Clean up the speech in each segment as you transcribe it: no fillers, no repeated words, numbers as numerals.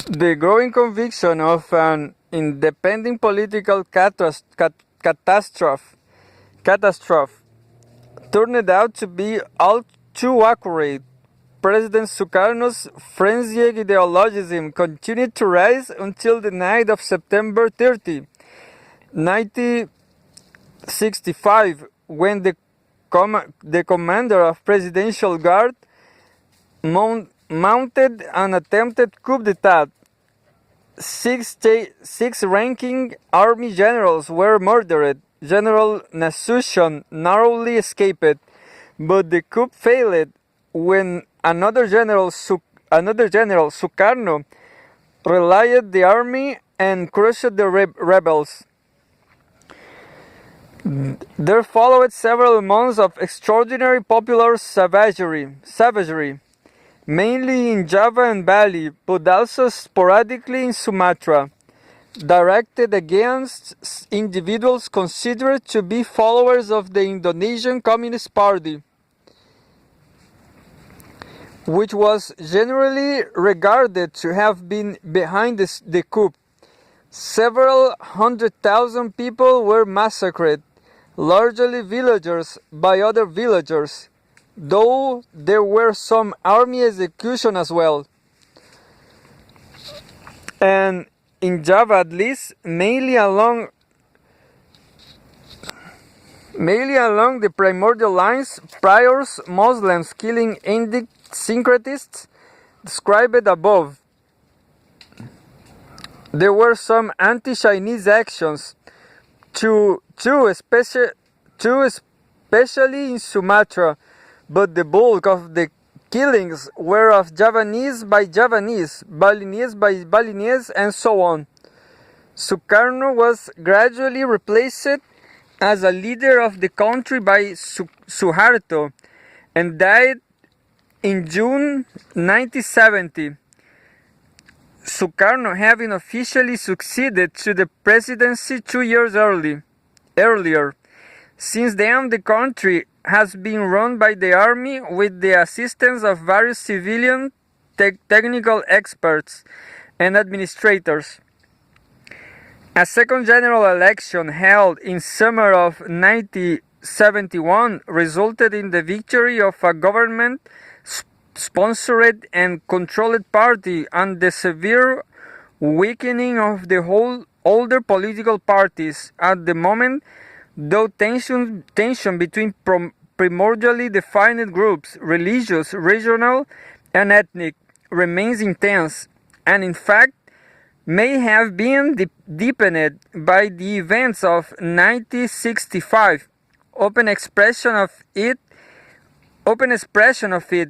The growing conviction of an impending political catastrophe turned out to be all too accurate. President Sukarno's frenzied ideologism continued to rise until the night of September 30, 1965, when the commander of Presidential Guard mounted an attempted coup d'etat. Six ranking army generals were murdered. General Nasution narrowly escaped, but the coup failed when another general, Sukarno, rallied the army and crushed the rebels. There followed several months of extraordinary popular savagery, mainly in Java and Bali, but also sporadically in Sumatra, directed against individuals considered to be followers of the Indonesian Communist Party, which was generally regarded to have been behind the coup. Several 100,000 people were massacred, largely villagers by other villagers, though there were some army execution as well. And in Java at least, mainly along the primordial lines, priors, Muslims killing Indic syncretists described above. There were some anti-Chinese actions, two especially in Sumatra, but the bulk of the killings were of Javanese by Javanese, Balinese by Balinese, and so on. Sukarno was gradually replaced as a leader of the country by Suharto and died in June 1970. Sukarno having officially succeeded to the presidency 2 years earlier. Since then, the country has been run by the army with the assistance of various civilian technical experts and administrators. A second general election held in summer of 1971 resulted in the victory of a government sponsored and controlled party and the severe weakening of the whole older political parties. At the moment, though tension between primordially defined groups, religious, regional, and ethnic, remains intense, and in fact may have been deepened by the events of 1965. Open expression of it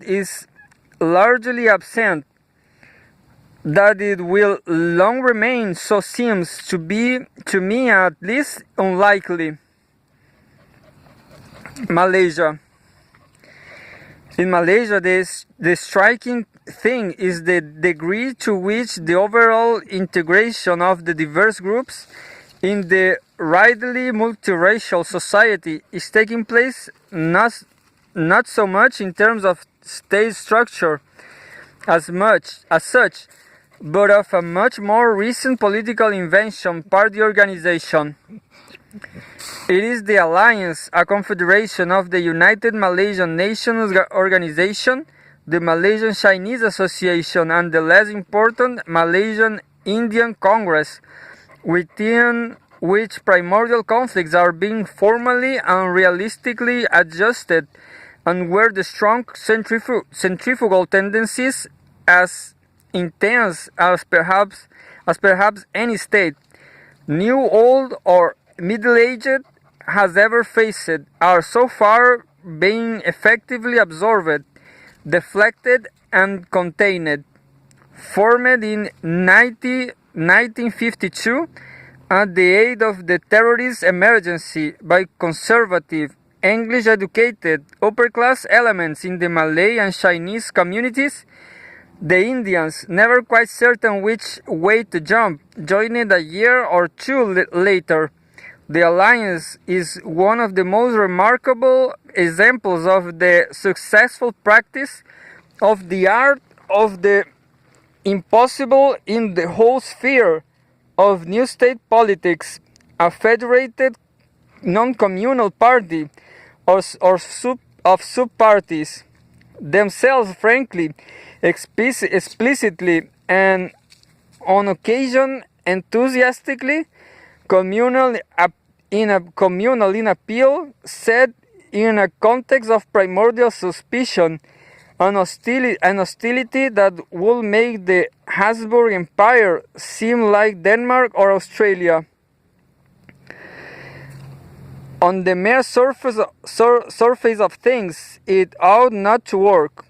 is largely absent. That it will long remain so seems to be, to me at least, unlikely. Malaysia. In Malaysia, the striking thing is the degree to which the overall integration of the diverse groups in the widely multiracial society is taking place not so much in terms of state structure as such, but of a much more recent political invention, party organization. It is the alliance, a confederation of the United Malaysian Nations Organization, the Malaysian Chinese Association, and the less important Malaysian Indian Congress, within which primordial conflicts are being formally and realistically adjusted, and where the strong centrifugal tendencies as intense as perhaps any state, new, old, or middle-aged, has ever faced, are so far being effectively absorbed, deflected, and contained. Formed in 1952 at the aid of the terrorist emergency by conservative, English-educated, upper-class elements in the Malay and Chinese communities, the Indians, never quite certain which way to jump, joined a year or two later. The alliance is one of the most remarkable examples of the successful practice of the art of the impossible in the whole sphere of new state politics, a federated non-communal party of sub-parties, themselves frankly, explicitly, and on occasion enthusiastically communal in appeal, set in a context of primordial suspicion and hostility that would make the Habsburg Empire seem like Denmark or Australia. On the mere surface of things, it ought not to work.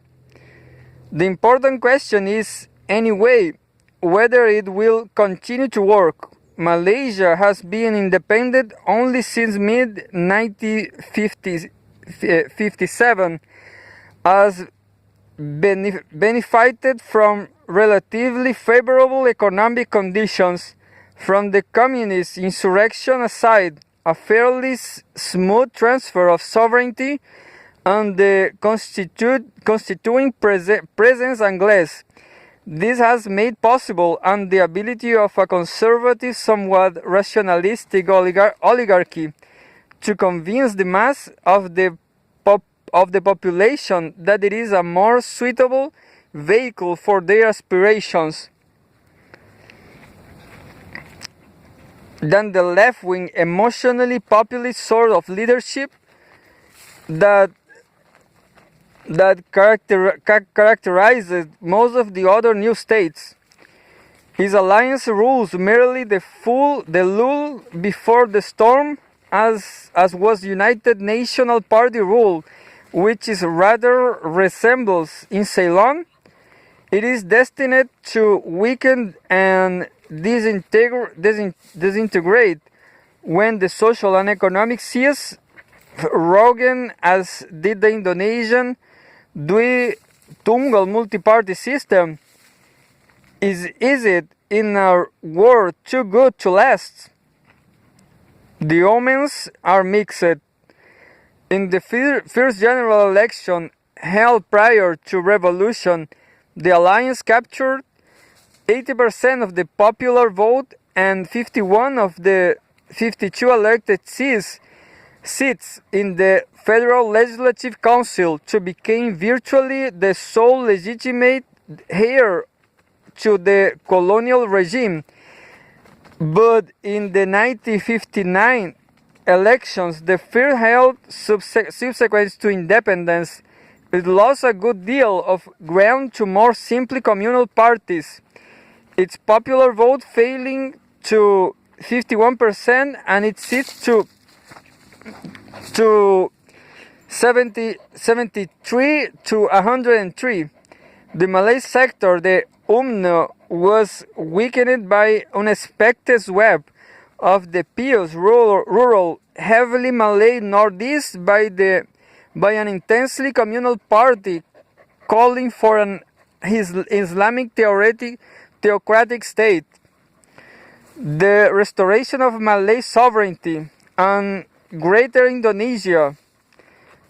The important question is, anyway, whether it will continue to work. Malaysia has been independent only since mid-1957, has benefited from relatively favorable economic conditions. From the communist insurrection aside, a fairly smooth transfer of sovereignty and the constituting presence Anglaise. This has made possible and the ability of a conservative, somewhat rationalistic oligarchy to convince the mass of the population that it is a more suitable vehicle for their aspirations than the left-wing, emotionally populist sort of leadership that characterizes most of the other new states. His alliance rules merely the lull before the storm, as was United National Party rule, which is rather resembles in Ceylon. It is destined to weaken and disintegrate when the social and economic seas rogan as did the Indonesian Dwi-Tunggal multi-party system. Is it, in a word, too good to last? The omens are mixed. In the first general election held prior to revolution, the alliance captured 80% of the popular vote and 51 of the 52 elected seats in the Federal Legislative Council to become virtually the sole legitimate heir to the colonial regime. But in the 1959 elections, the first held subsequent to independence, it lost a good deal of ground to more simply communal parties, its popular vote failing to 51% and its seats to 73 to 103. The Malay sector, the UMNO, was weakened by unexpected sweep of the pious rural heavily Malay northeast by an intensely communal party calling for an Islamic theocratic state. The restoration of Malay sovereignty and Greater Indonesia.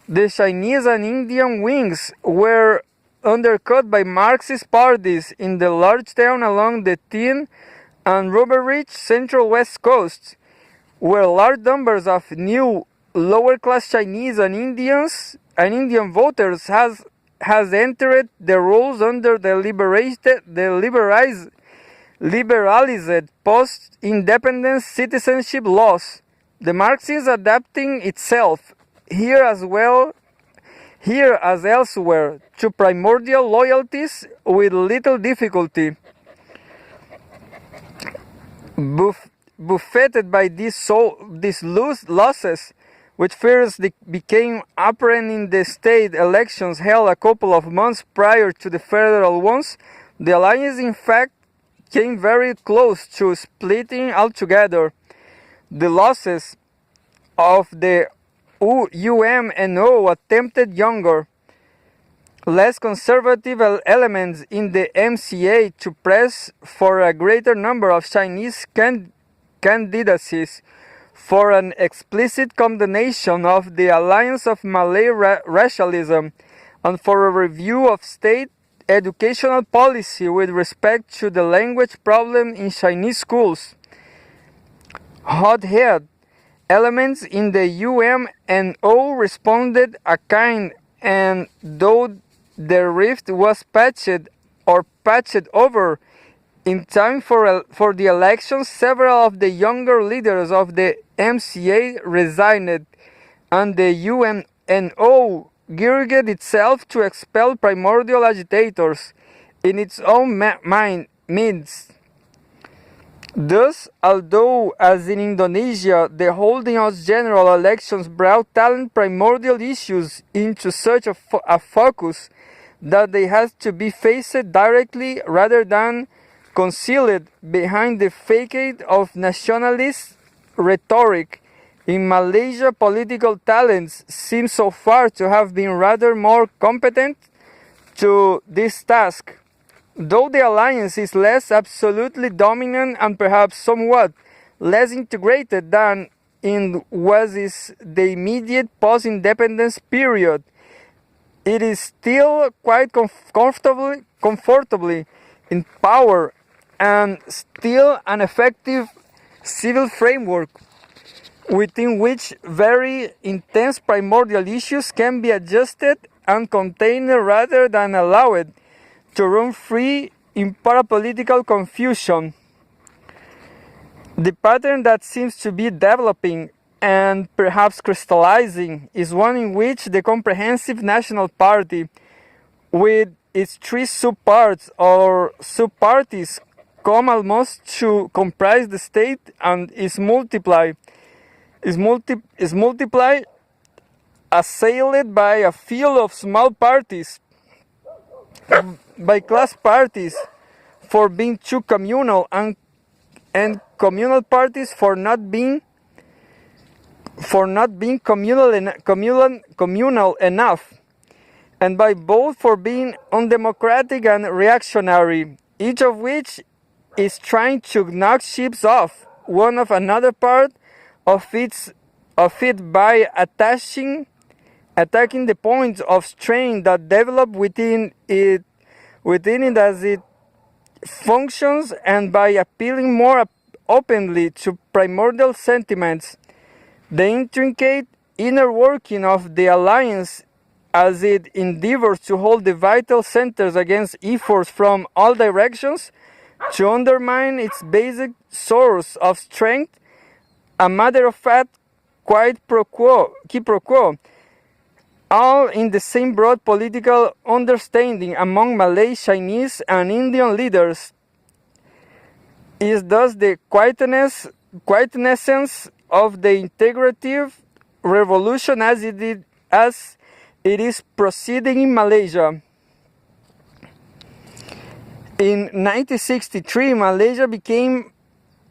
The Chinese and Indian wings were undercut by Marxist parties in the large town along the Tin and Rubber-rich central west coast, where large numbers of new lower-class Chinese and Indian voters has entered the rolls under the liberalized post-independence citizenship laws. The Marxists adapting itself here as elsewhere to primordial loyalties with little difficulty. Buffeted by these losses, which first became apparent in the state elections held a couple of months prior to the federal ones, the alliance in fact came very close to splitting altogether. The losses of the UMNO attempted younger, less conservative elements in the MCA to press for a greater number of Chinese candidacies, for an explicit condemnation of the alliance of Malay racialism, and for a review of state educational policy with respect to the language problem in Chinese schools. Hothead elements in the UMNO responded a kind, and though the rift was patched over in time for the elections, several of the younger leaders of the MCA resigned, and the UMNO geared itself to expel primordial agitators in its own midst. Thus, although as in Indonesia, the holding of general elections brought talent primordial issues into such a focus that they had to be faced directly rather than concealed behind the facade of nationalist rhetoric, in Malaysia political talents seem so far to have been rather more competent to this task. Though the alliance is less absolutely dominant and perhaps somewhat less integrated than in was the immediate post-independence period, it is still quite comfortably in power and still an effective civil framework within which very intense primordial issues can be adjusted and contained rather than allowed to run free in parapolitical confusion. The pattern that seems to be developing and perhaps crystallizing is one in which the Comprehensive National Party, with its three subparts or subparties, come almost to comprise the state and is multiplied, assailed by a field of small parties, by class parties for being too communal, and communal parties for not being communal enough, and by both for being undemocratic and reactionary, each of which is trying to knock ships off one of another part of it by attacking the points of strain that develop within it as it functions, and by appealing more openly to primordial sentiments. The intricate inner working of the alliance as it endeavors to hold the vital centers against efforts from all directions to undermine its basic source of strength, a matter of fact quid pro quo, all in the same broad political understanding among Malay, Chinese, and Indian leaders, is thus the quintessence of the integrative revolution as it is proceeding in Malaysia. In 1963, Malaysia became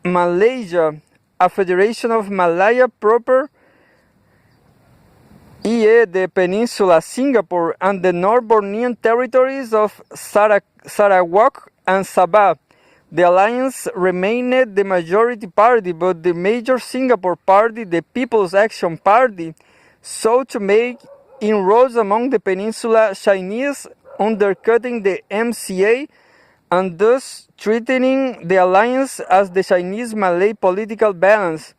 Malaysia, a federation of Malaya proper, i.e. the Peninsula, Singapore, and the North Bornean territories of Sarawak and Sabah. The alliance remained the majority party, but the major Singapore party, the People's Action Party, sought to make inroads among the Peninsula Chinese, undercutting the MCA and thus threatening the alliance as the Chinese-Malay political balance.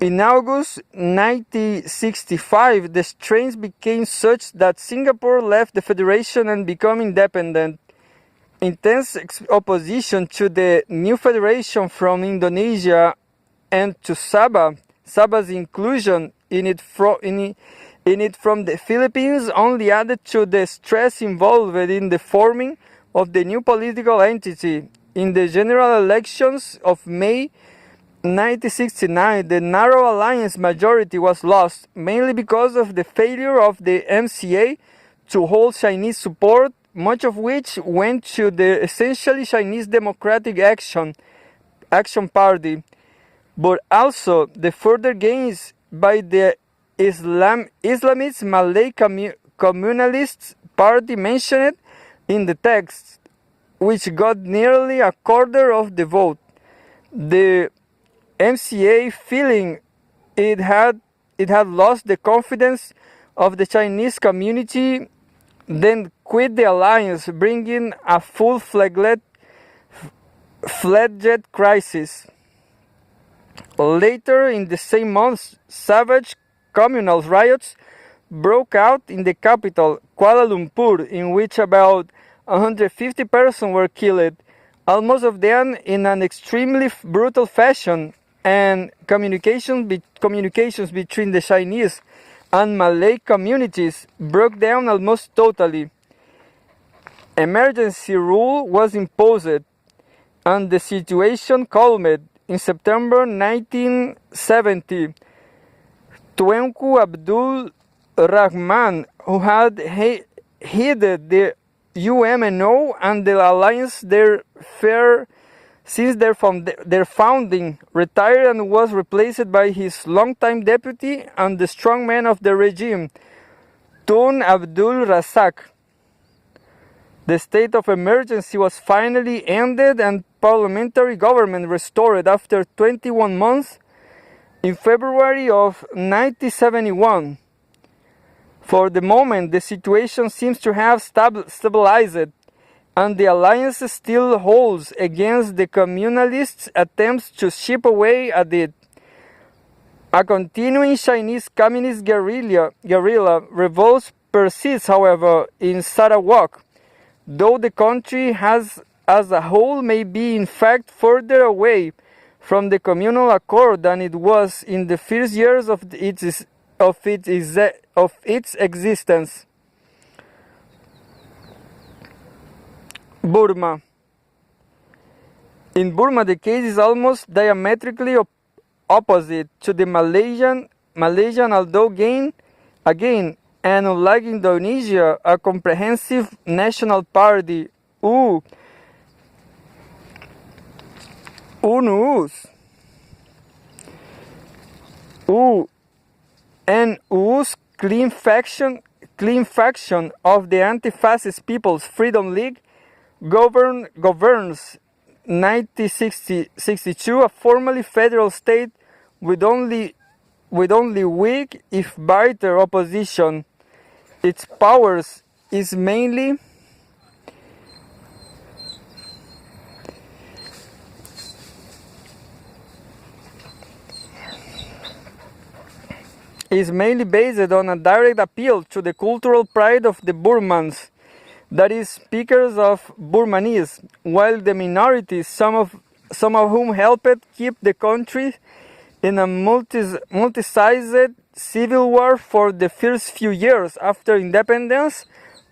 In August 1965, the strains became such that Singapore left the federation and became independent. Intense opposition to the new federation from Indonesia and to Sabah's inclusion in it from the Philippines only added to the stress involved in the forming of the new political entity. In the general elections of May 1969, the narrow alliance majority was lost, mainly because of the failure of the MCA to hold Chinese support, much of which went to the essentially Chinese Democratic Action Party, but also the further gains by the Islamist Malay Communalist Party mentioned in the text, which got nearly a quarter of the vote. The MCA, feeling it had lost the confidence of the Chinese community, then quit the alliance, bringing a full-fledged crisis. Later in the same month, savage communal riots broke out in the capital, Kuala Lumpur, in which about 150 persons were killed, almost of them in an extremely brutal fashion, and communications between the Chinese and Malay communities broke down almost totally. Emergency rule was imposed, and the situation calmed. In September 1970, Tunku Abdul Rahman, who had headed the UMNO and the alliance since their founding, retired and was replaced by his longtime deputy and the strongman of the regime, Tun Abdul Razak. The state of emergency was finally ended and parliamentary government restored after 21 months in February of 1971. For the moment, the situation seems to have stabilized, and the alliance still holds against the communalists' attempts to chip away at it. A continuing Chinese communist guerrilla revolt persists, however, in Sarawak, though the country as a whole may be in fact further away from the communal accord than it was in the first years of its existence. Burma. In Burma, the case is almost diametrically opposite to the Malaysian, although again, and unlike Indonesia, a comprehensive national party, UNUS clean faction of the Anti-Fascist People's Freedom League governs 1962, a formally federal state with only weak, if bitter, opposition. Its powers is mainly based on a direct appeal to the cultural pride of the Burmans, that is, speakers of Burmese, while the minorities, some of whom helped keep the country in a multi-sided civil war for the first few years after independence,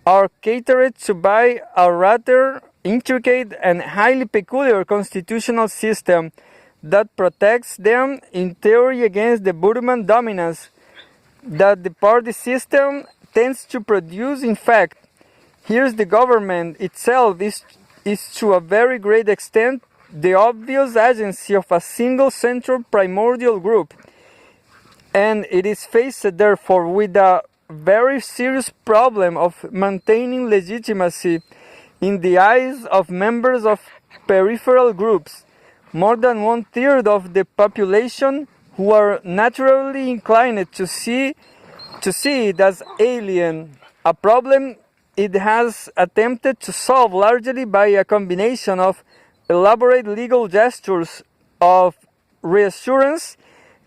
are catered to by a rather intricate and highly peculiar constitutional system that protects them in theory against the Burman dominance that the party system tends to produce. In fact, here's the government itself is to a very great extent the obvious agency of a single central primordial group, and it is faced therefore with a very serious problem of maintaining legitimacy in the eyes of members of peripheral groups, more than 1/3 of the population, who are naturally inclined to see it as alien, a problem it has attempted to solve largely by a combination of elaborate legal gestures of reassurance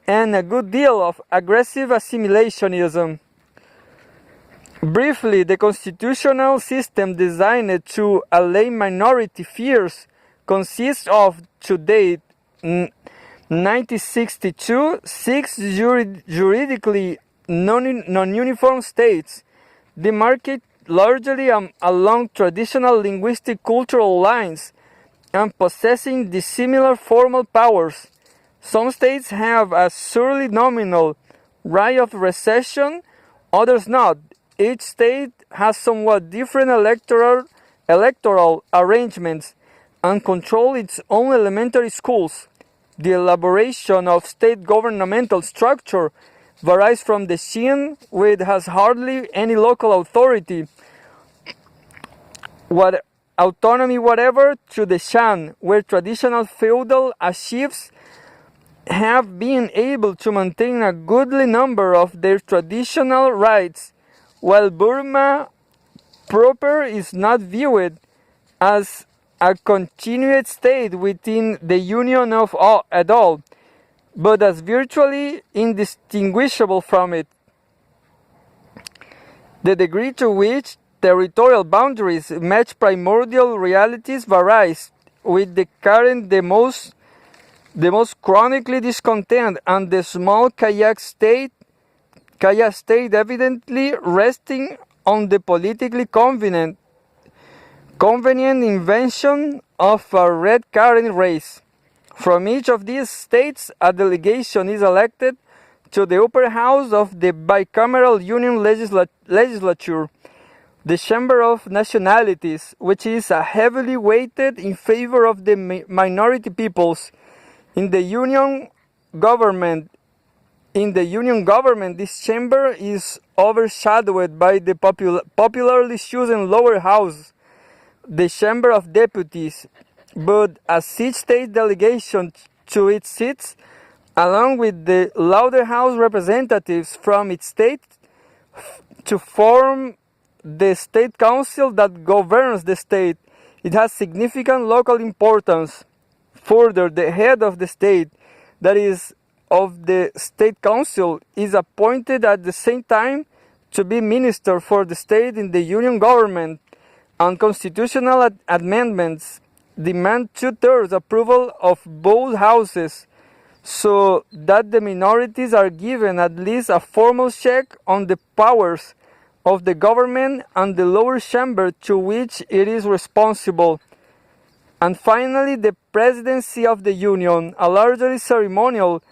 and a good deal of aggressive assimilationism. Briefly, the constitutional system designed to allay minority fears consists of, to date, 1962, 6 juridically non-uniform states, demarcated largely along traditional linguistic cultural lines and possessing dissimilar formal powers. Some states have a surely nominal right of recession, others not. Each state has somewhat different electoral arrangements and control its own elementary schools. The elaboration of state governmental structure varies from the Shin, which has hardly any local authority, autonomy whatever, to the Shan, where traditional feudal chiefs have been able to maintain a goodly number of their traditional rights, while Burma proper is not viewed as a continued state within the union of all, at all, but as virtually indistinguishable from it. The degree to which territorial boundaries match primordial realities varies, with the current the most chronically discontent, and the small Kayak state evidently resting on the politically convenient invention of a red current race. From each of these states, a delegation is elected to the upper house of the bicameral union legislature, the Chamber of Nationalities, which is heavily weighted in favor of the minority peoples. In the union government, this chamber is overshadowed by the popularly chosen lower house, the Chamber of Deputies, but as each state delegation to its seats, along with the louder house representatives from its state, to form the state council that governs the state. It has significant local importance. Further, the head of the state, that is, of the state council, is appointed at the same time to be minister for the state in the union government, and constitutional amendments demand 2/3 approval of both houses, so that the minorities are given at least a formal check on the powers of the government and the lower chamber to which it is responsible. And finally, the presidency of the union, a largely ceremonial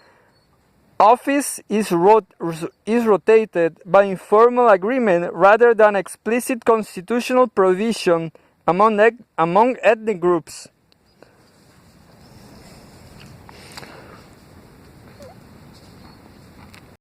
office, is rotated by informal agreement rather than explicit constitutional provision among ethnic groups.